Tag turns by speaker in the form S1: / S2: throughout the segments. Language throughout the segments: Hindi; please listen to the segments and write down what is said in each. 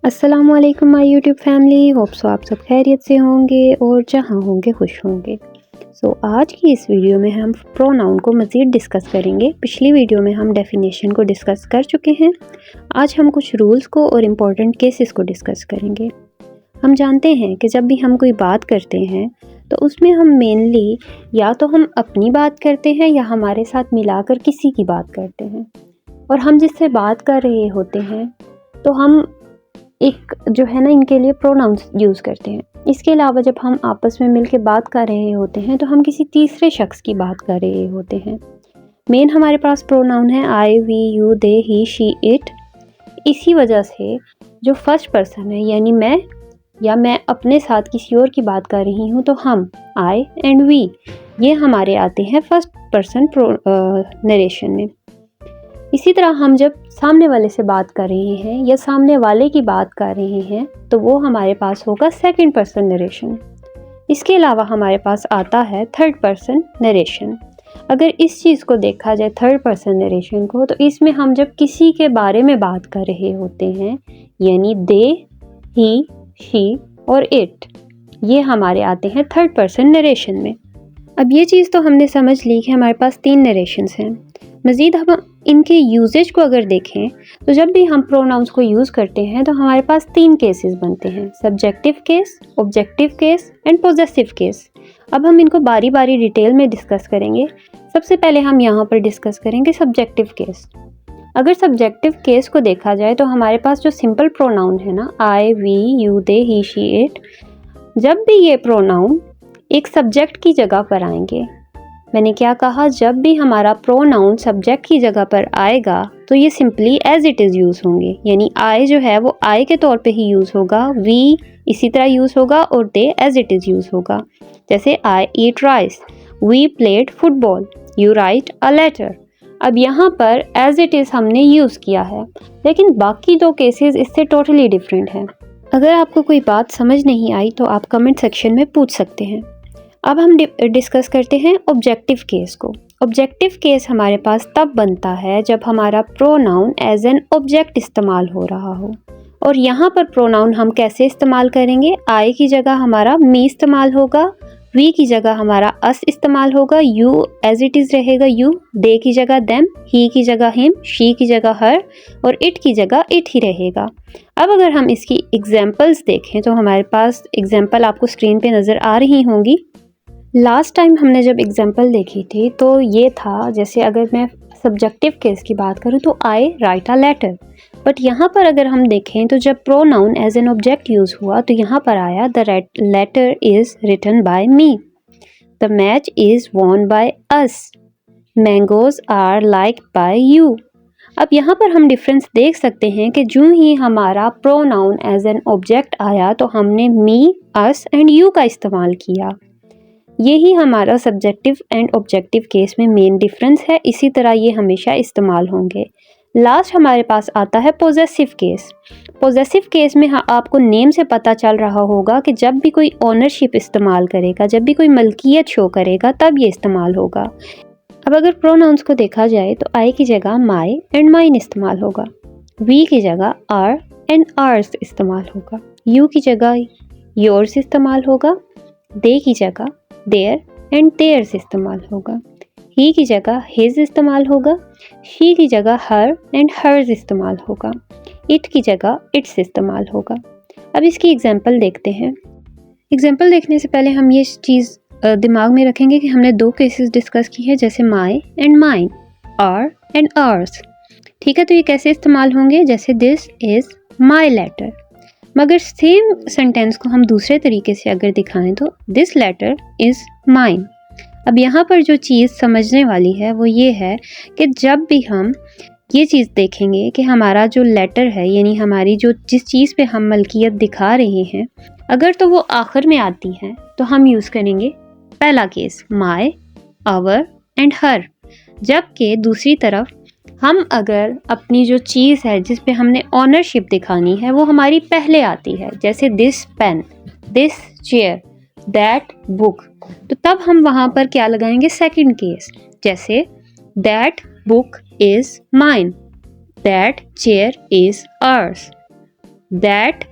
S1: अस्सलामुअलैकुम my YouTube family. Hope so आप सब खैरियत से होंगे और जहाँ होंगे खुश होंगे। आज की इस वीडियो में हम प्रोनाउन को मज़ीद डिस्कस करेंगे। पिछली वीडियो में हम डेफिनेशन को डिस्कस कर चुके हैं। आज हम कुछ रूल्स को और इम्पोर्टेंट केसेस को डिस्कस करेंगे। हम जानते हैं कि जब भी हम कोई बात करते हैं तो उसमें हम मेनली या तो हम अपनी बात करते हैं या हमारे साथ मिलाकर किसी की बात करते हैं। और हम जिससे बात कर रहे होते हैं तो हम एक जो है ना इनके लिए प्रोनाउंस यूज़ करते हैं। इसके अलावा जब हम आपस में मिलके बात कर रहे होते हैं तो हम किसी तीसरे शख्स की बात कर रहे होते हैं। मेन हमारे पास प्रोनाउन है I, we, you, they, he, she, it. इसी वजह से जो फर्स्ट पर्सन है यानी मैं या मैं अपने साथ किसी और की बात कर रही हूँ तो हम आई एंड वी ये हमारे आते हैं फर्स्ट पर्सन नरेशन में। इसी तरह हम जब सामने वाले से बात कर रहे हैं या सामने वाले की बात कर रहे हैं तो वो हमारे पास होगा सेकंड पर्सन नरेशन। इसके अलावा हमारे पास आता है थर्ड पर्सन नरेशन। अगर इस चीज़ को देखा जाए थर्ड पर्सन नरेशन को तो इसमें हम जब किसी के बारे में बात कर रहे होते हैं यानी दे, ही, शी और इट ये हमारे आते हैं थर्ड पर्सन नरेशन में। अब ये चीज़ तो हमने समझ ली कि हमारे पास 3 नरेशंस हैं। मज़ीद हम इनके यूजेज को अगर देखें तो जब भी हम प्रोनाउंस को यूज़ करते हैं तो हमारे पास 3 केसेस बनते हैं, subjective case, objective case and possessive case. अब हम इनको बारी बारी डिटेल में डिस्कस करेंगे। सबसे पहले हम यहाँ पर डिस्कस करेंगे सब्जेक्टिव केस। अगर सब्जेक्टिव केस को देखा जाए तो हमारे पास जो सिंपल प्रोनाउन है ना I, we, you, they, he, she, it, जब भी ये प्रोनाउन एक सब्जेक्ट की जगह पर आएंगे, मैंने क्या कहा, जब भी हमारा प्रोनाउन सब्जेक्ट की जगह पर आएगा तो ये simply as it is use होंगे। यानी आई जो है वो आई के तौर पे ही यूज़ होगा, वी इसी तरह यूज़ होगा और they as it is use होगा। जैसे I eat rice, we played football, you write a letter. अब यहाँ पर एज इट इज़ हमने यूज़ किया है, लेकिन बाकी 2 केसेस इससे टोटली डिफरेंट हैं। अगर आपको कोई बात समझ नहीं आई तो आप कमेंट सेक्शन में पूछ सकते हैं। अब हम डिस्कस करते हैं ऑब्जेक्टिव केस को। ऑब्जेक्टिव केस हमारे पास तब बनता है जब हमारा प्रोनाउन एज एन ऑब्जेक्ट इस्तेमाल हो रहा हो। और यहाँ पर प्रोनाउन हम कैसे इस्तेमाल करेंगे, आई की जगह हमारा मी इस्तेमाल होगा, वी की जगह हमारा अस इस्तेमाल होगा, यू एज इट इज़ रहेगा यू, दे की जगह देम, ही की जगह हिम, शी की जगह हर और इट की जगह इट ही रहेगा। अब अगर हम इसकी एग्जाम्पल्स देखें तो हमारे पास एग्जाम्पल आपको स्क्रीन पे नज़र आ रही होंगी। लास्ट टाइम हमने जब एग्जाम्पल देखी थी तो ये था, जैसे अगर मैं सब्जेक्टिव केस की बात करूँ तो I write a letter. But यहाँ पर अगर हम देखें तो जब pronoun as an object use हुआ तो यहाँ पर आया the letter is written by me, the match is won by us, mangoes are like by you. अब यहाँ पर हम डिफरेंस देख सकते हैं कि जो ही हमारा प्रोनाउन एज एन ऑब्जेक्ट आया तो हमने मी, अस एंड यू का इस्तेमाल किया। यही हमारा सब्जेक्टिव एंड ऑब्जेक्टिव केस में मेन डिफरेंस है। इसी तरह ये हमेशा इस्तेमाल होंगे। लास्ट हमारे पास आता है पोजेसिव केस। पोजेसिव केस में आपको नेम से पता चल रहा होगा कि जब भी कोई ओनरशिप इस्तेमाल करेगा, जब भी कोई मलकियत शो करेगा तब ये इस्तेमाल होगा। अब अगर प्रोनाउंस को देखा जाए तो आई की जगह माई एंड माइन इस्तेमाल होगा, वी की जगह आर एंड आर्स इस्तेमाल होगा, यू की जगह योर्स इस्तेमाल होगा, दे की जगह देयर एंड देयर्स इस्तेमाल होगा, ही की जगह हिज इस्तेमाल होगा, शी की जगह हर एंड हर्स इस्तेमाल होगा, इट की जगह इट्स इस्तेमाल होगा। अब इसकी एग्जांपल देखते हैं। एग्जांपल देखने से पहले हम ये चीज़ दिमाग में रखेंगे कि हमने 2 केसेस डिस्कस की है, जैसे my and mine, our and ours. ठीक है, तो ये कैसे इस्तेमाल होंगे, जैसे दिस इज़ माई लेटर। मगर सेम सेंटेंस को हम दूसरे तरीके से अगर दिखाएं तो दिस लेटर इज़ माइन। अब यहाँ पर जो चीज़ समझने वाली है वो ये है कि जब भी हम ये चीज़ देखेंगे कि हमारा जो लेटर है यानी हमारी जो जिस चीज़ पे हम मलकियत दिखा रहे हैं, अगर तो वो आखिर में आती है तो हम यूज़ करेंगे पहला केस माई, आवर एंड हर। जबकि दूसरी तरफ हम अगर अपनी जो चीज़ है जिस पे हमने ऑनरशिप दिखानी है वो हमारी पहले आती है, जैसे this pen, this chair, that book, तो तब हम वहाँ पर क्या लगाएंगे, सेकंड केस। जैसे that book is mine, that chair is ours, that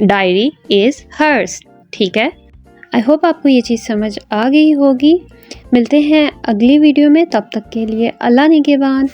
S1: diary is hers. ठीक है, आई होप आपको ये चीज़ समझ आ गई होगी। मिलते हैं अगली वीडियो में, तब तक के लिए अल्लाह निगहबान।